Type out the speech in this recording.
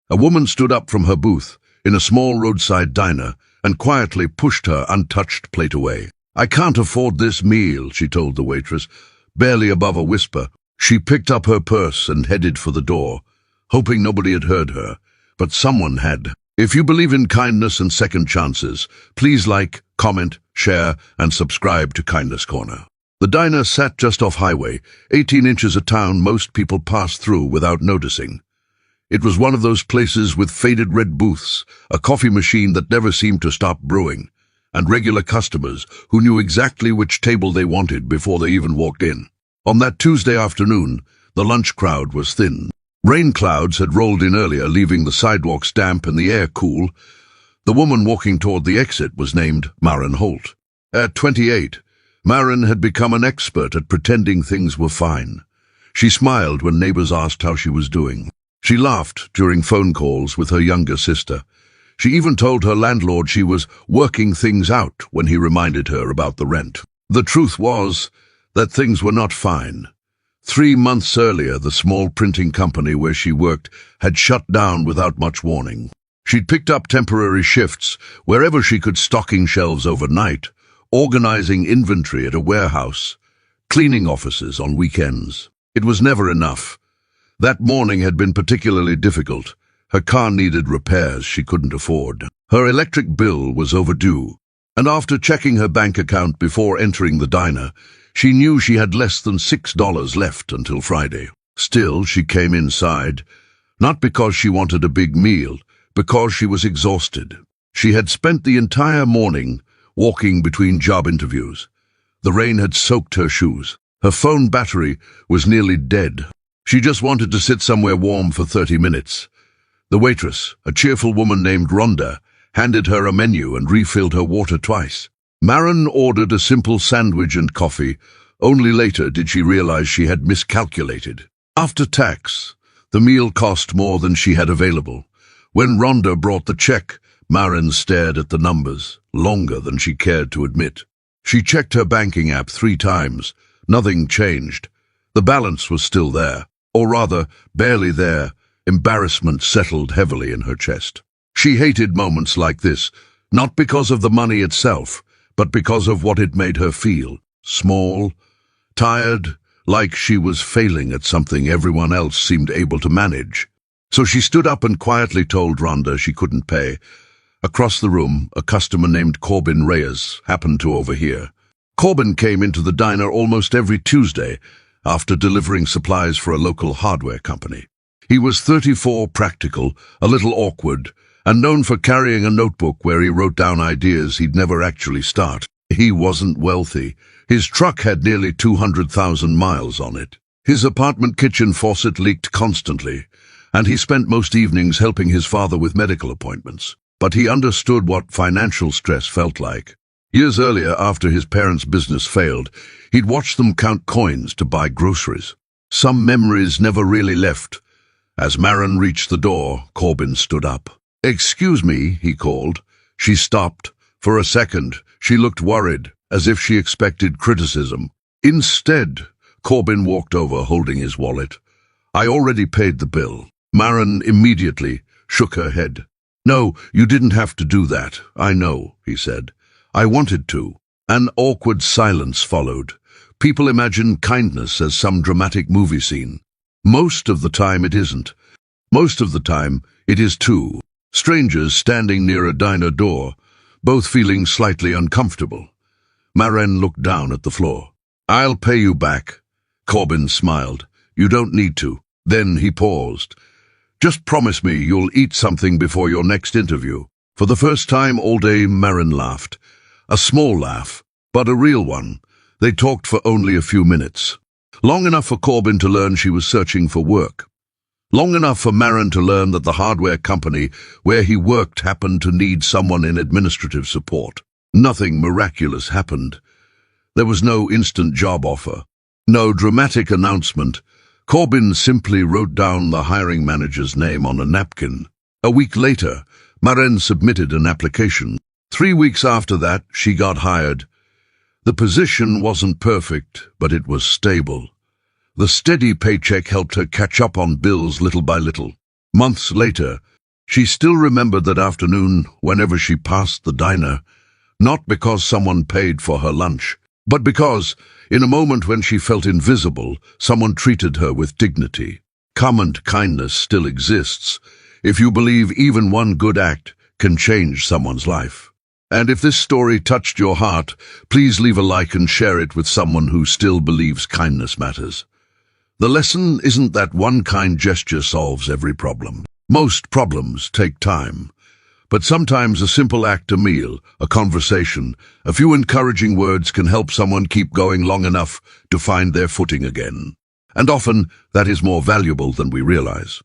A woman stood up from her booth in a small roadside diner and quietly pushed her untouched plate away. "I can't afford this meal," she told the waitress, barely above a whisper. She picked up her purse and headed for the door, hoping nobody had heard her, but someone had. If you believe in kindness and second chances, please like, comment, share, and subscribe to Kindness Corner. The diner sat just off highway, 18 inches of town most people pass through without noticing. It was one of those places with faded red booths, a coffee machine that never seemed to stop brewing, and regular customers who knew exactly which table they wanted before they even walked in. On that Tuesday afternoon, the lunch crowd was thin. Rain clouds had rolled in earlier, leaving the sidewalks damp and the air cool. The woman walking toward the exit was named Maren Holt. At 28, Maren had become an expert at pretending things were fine. She smiled when neighbors asked how she was doing. She laughed during phone calls with her younger sister. She even told her landlord she was working things out when he reminded her about the rent. The truth was that things were not fine. 3 months earlier, the small printing company where she worked had shut down without much warning. She'd picked up temporary shifts wherever she could, stocking shelves overnight, organizing inventory at a warehouse, cleaning offices on weekends. It was never enough. That morning had been particularly difficult. Her car needed repairs she couldn't afford. Her electric bill was overdue, and after checking her bank account before entering the diner, she knew she had less than $6 left until Friday. Still, she came inside, not because she wanted a big meal, because she was exhausted. She had spent the entire morning walking between job interviews. The rain had soaked her shoes. Her phone battery was nearly dead. She just wanted to sit somewhere warm for 30 minutes. The waitress, a cheerful woman named Rhonda, handed her a menu and refilled her water twice. Maren ordered a simple sandwich and coffee. Only later did she realize she had miscalculated. After tax, the meal cost more than she had available. When Rhonda brought the check, Maren stared at the numbers, longer than she cared to admit. She checked her banking app 3 times. Nothing changed. The balance was still there, or rather, barely there. Embarrassment settled heavily in her chest. She hated moments like this, not because of the money itself, but because of what it made her feel. Small, tired, like she was failing at something everyone else seemed able to manage. So she stood up and quietly told Rhonda she couldn't pay. Across the room, a customer named Corbin Reyes happened to overhear. Corbin came into the diner almost every Tuesday after delivering supplies for a local hardware company. He was 34, practical, a little awkward, and known for carrying a notebook where he wrote down ideas he'd never actually start. He wasn't wealthy. His truck had nearly 200,000 miles on it. His apartment kitchen faucet leaked constantly, and he spent most evenings helping his father with medical appointments. But he understood what financial stress felt like. Years earlier, after his parents' business failed, he'd watched them count coins to buy groceries. Some memories never really left. As Maren reached the door, Corbin stood up. "Excuse me," he called. She stopped. For a second, she looked worried, as if she expected criticism. Instead, Corbin walked over, holding his wallet. "I already paid the bill." Maren immediately shook her head. "No, you didn't have to do that. I know," he said. "I wanted to." An awkward silence followed. People imagine kindness as some dramatic movie scene. Most of the time it isn't. Most of the time it is two strangers standing near a diner door, both feeling slightly uncomfortable. Maren looked down at the floor. "I'll pay you back." Corbin smiled. "You don't need to." Then he paused. "Just promise me you'll eat something before your next interview." For the first time all day, Maren laughed. A small laugh, but a real one. They talked for only a few minutes. Long enough for Corbin to learn she was searching for work. Long enough for Maren to learn that the hardware company where he worked happened to need someone in administrative support. Nothing miraculous happened. There was no instant job offer, no dramatic announcement. Corbin simply wrote down the hiring manager's name on a napkin. A week later, Maren submitted an application. 3 weeks after that, she got hired. The position wasn't perfect, but it was stable. The steady paycheck helped her catch up on bills little by little. Months later, She still remembered that afternoon whenever she passed the diner, not because someone paid for her lunch, but because, in a moment when she felt invisible, someone treated her with dignity. Common kindness still exists if you believe even one good act can change someone's life. And if this story touched your heart, please leave a like and share it with someone who still believes kindness matters. The lesson isn't that one kind gesture solves every problem. Most problems take time. But sometimes a simple act, a meal, a conversation, a few encouraging words can help someone keep going long enough to find their footing again. And often, that is more valuable than we realize.